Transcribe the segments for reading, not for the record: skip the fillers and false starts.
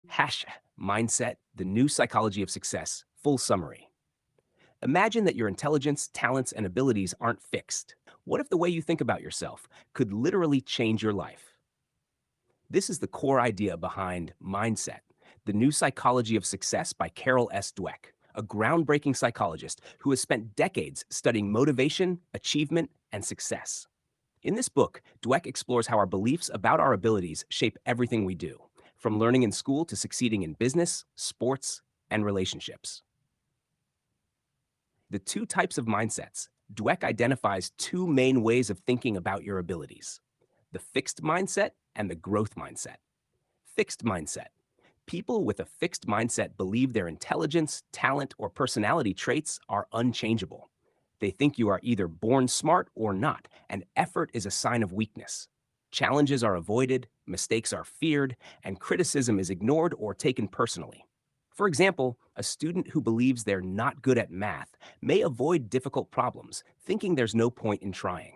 Hash Mindset, the new psychology of success. Full summary. Imagine that your intelligence, talents, and abilities aren't fixed. What if the way you think about yourself could literally change your life? This is the core idea behind Mindset, the new psychology of success by Carol S. Dweck, a groundbreaking psychologist who has spent decades studying motivation, achievement, and success. In this book, Dweck explores how our beliefs about our abilities shape everything we do, from learning in school to succeeding in business, sports, and relationships. The two types of mindsets. Dweck identifies two main ways of thinking about your abilities: the fixed mindset and the growth mindset. Fixed mindset. People with a fixed mindset believe their intelligence, talent, or personality traits are unchangeable. They think you are either born smart or not, and effort is a sign of weakness. Challenges are avoided, mistakes are feared, and criticism is ignored or taken personally. For example, a student who believes they're not good at math may avoid difficult problems, thinking there's no point in trying.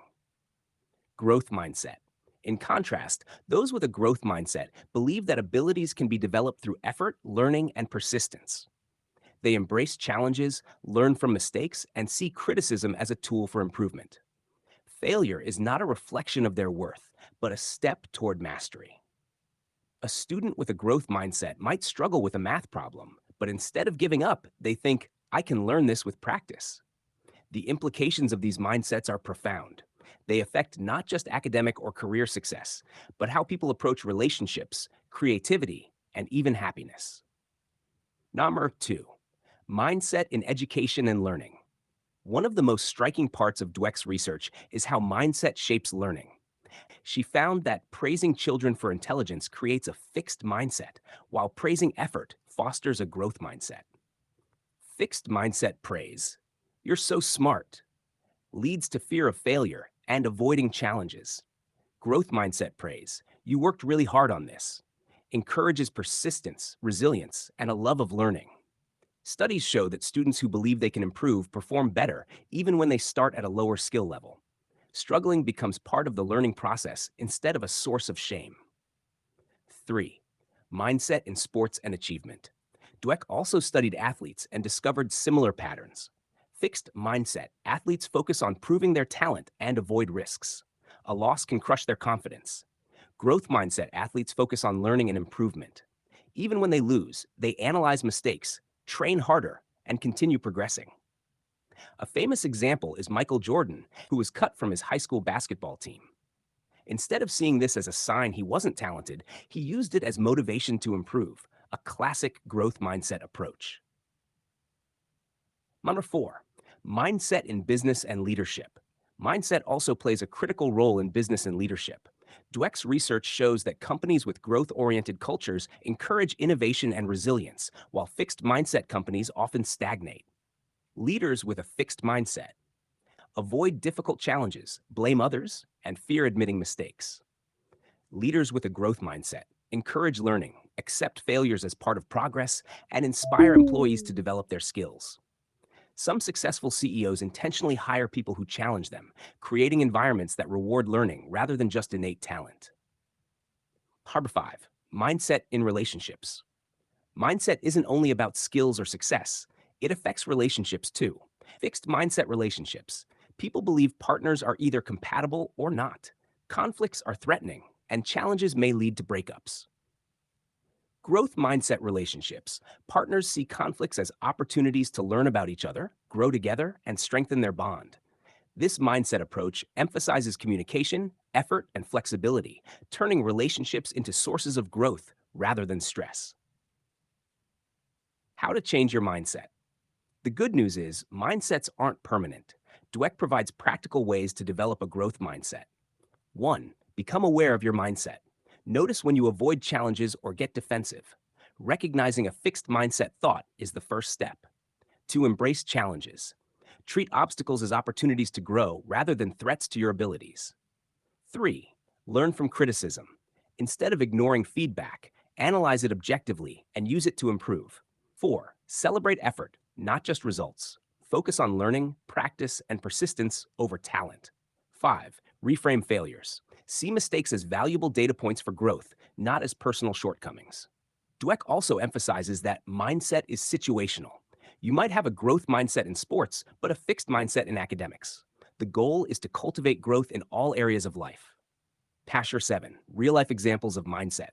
Growth mindset. In contrast, those with a growth mindset believe that abilities can be developed through effort, learning, and persistence. They embrace challenges, learn from mistakes, and see criticism as a tool for improvement. Failure is not a reflection of their worth, but a step toward mastery. A student with a growth mindset might struggle with a math problem, but instead of giving up, they think, I can learn this with practice. The implications of these mindsets are profound. They affect not just academic or career success, but how people approach relationships, creativity, and even happiness. Number two, mindset in education and learning. One of the most striking parts of Dweck's research is how mindset shapes learning. She found that praising children for intelligence creates a fixed mindset, while praising effort fosters a growth mindset. Fixed mindset praise, you're so smart, leads to fear of failure and avoiding challenges. Growth mindset praise, you worked really hard on this, encourages persistence, resilience, and a love of learning. Studies show that students who believe they can improve perform better even when they start at a lower skill level. Struggling becomes part of the learning process instead of a source of shame. 3. Mindset in sports and achievement. Dweck also studied athletes and discovered similar patterns. Fixed mindset, athletes focus on proving their talent and avoid risks. A loss can crush their confidence. Growth mindset, athletes focus on learning and improvement. Even when they lose, they analyze mistakes, train harder, and continue progressing. A famous example is Michael Jordan, who was cut from his high school basketball team. Instead of seeing this as a sign he wasn't talented, he used it as motivation to improve, a classic growth mindset approach. Number 4, mindset in business and leadership. Mindset also plays a critical role in business and leadership. Dweck's research shows that companies with growth oriented cultures encourage innovation and resilience, while fixed mindset companies often stagnate. Leaders with a fixed mindset avoid difficult challenges, blame others, and fear admitting mistakes. Leaders with a growth mindset encourage learning, accept failures as part of progress, and inspire employees to develop their skills. Some successful CEOs intentionally hire people who challenge them, creating environments that reward learning rather than just innate talent. Harbor 5, mindset in relationships. Mindset isn't only about skills or success, it affects relationships too. Fixed mindset relationships. People believe partners are either compatible or not. Conflicts are threatening, and challenges may lead to breakups. Growth mindset relationships. Partners see conflicts as opportunities to learn about each other, grow together, and strengthen their bond. This mindset approach emphasizes communication, effort, and flexibility, turning relationships into sources of growth rather than stress. How to change your mindset. The good news is mindsets aren't permanent. Dweck provides practical ways to develop a growth mindset. 1. Become aware of your mindset. Notice when you avoid challenges or get defensive. Recognizing a fixed mindset thought is the first step. 2. Embrace challenges. Treat obstacles as opportunities to grow rather than threats to your abilities. 3. Learn from criticism. Instead of ignoring feedback, analyze it objectively and use it to improve. 4. Celebrate effort, not just results. Focus on learning, practice, and persistence over talent. 5. Reframe failures. See mistakes as valuable data points for growth, not as personal shortcomings. Dweck also emphasizes that mindset is situational. You might have a growth mindset in sports, but a fixed mindset in academics. The goal is to cultivate growth in all areas of life. Pasture 7, Real Life Examples of Mindset.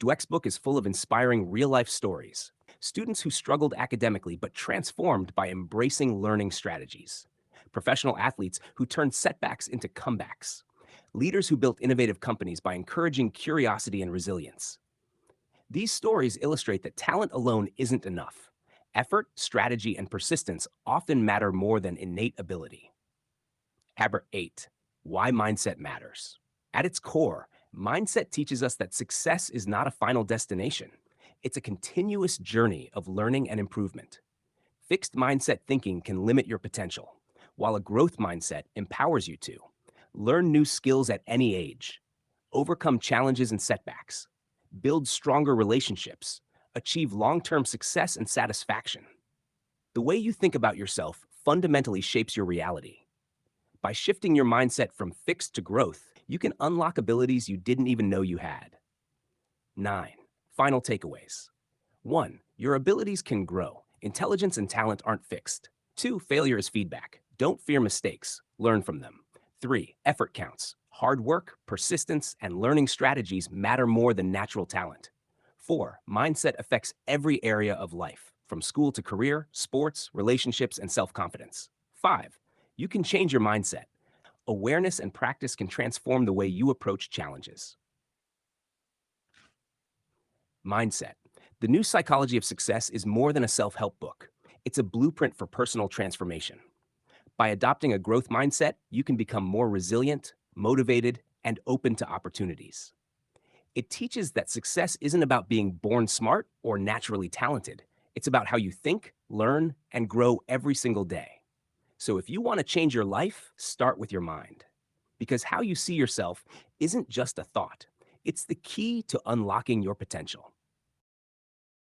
Dweck's book is full of inspiring real life stories. Students who struggled academically but transformed by embracing learning strategies. Professional athletes who turned setbacks into comebacks. Leaders who built innovative companies by encouraging curiosity and resilience. These stories illustrate that talent alone isn't enough. Effort, strategy, and persistence often matter more than innate ability. Habit 8, Why Mindset Matters. At its core, mindset teaches us that success is not a final destination. It's a continuous journey of learning and improvement. Fixed mindset thinking can limit your potential, while a growth mindset empowers you to learn new skills at any age, overcome challenges and setbacks, build stronger relationships, achieve long term success and satisfaction. The way you think about yourself fundamentally shapes your reality. By shifting your mindset from fixed to growth, you can unlock abilities you didn't even know you had. 9. Final takeaways. 1. Your abilities can grow. Intelligence and talent aren't fixed. 2. Failure is feedback. Don't fear mistakes. Learn from them. 3. Effort counts. Hard work, persistence, and learning strategies matter more than natural talent. 4. Mindset affects every area of life, from school to career, sports, relationships, and self confidence. 5. You can change your mindset. Awareness and practice can transform the way you approach challenges. Mindset. The New Psychology of Success is more than a self help book, it's a blueprint for personal transformation. By adopting a growth mindset, you can become more resilient, motivated, and open to opportunities. It teaches that success isn't about being born smart or naturally talented. It's about how you think, learn, and grow every single day. So if you want to change your life, start with your mind. Because how you see yourself isn't just a thought, it's the key to unlocking your potential.